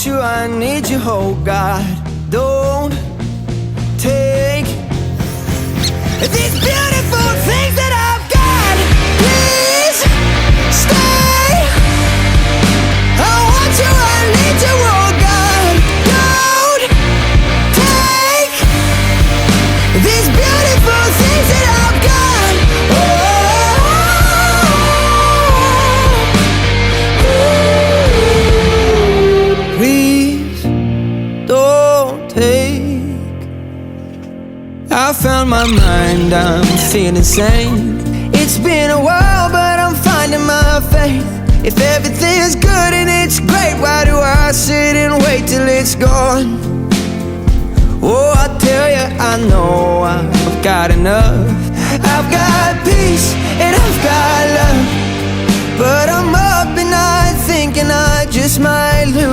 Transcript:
want you, I need you, oh God. Don't take these beautiful things that I've got. Please stay. I want you, I need you, oh God. Don't take these beautiful things that I've got. Please don't take. I found my mind, I'm feeling sane. It's been a while, but I'm finding my faith. If everything's good and it's great, why do I sit and wait till it's gone? Oh, I tell you, I know I've got enough. I've got peace and I've got love, but I'm up and I thinking I just might lose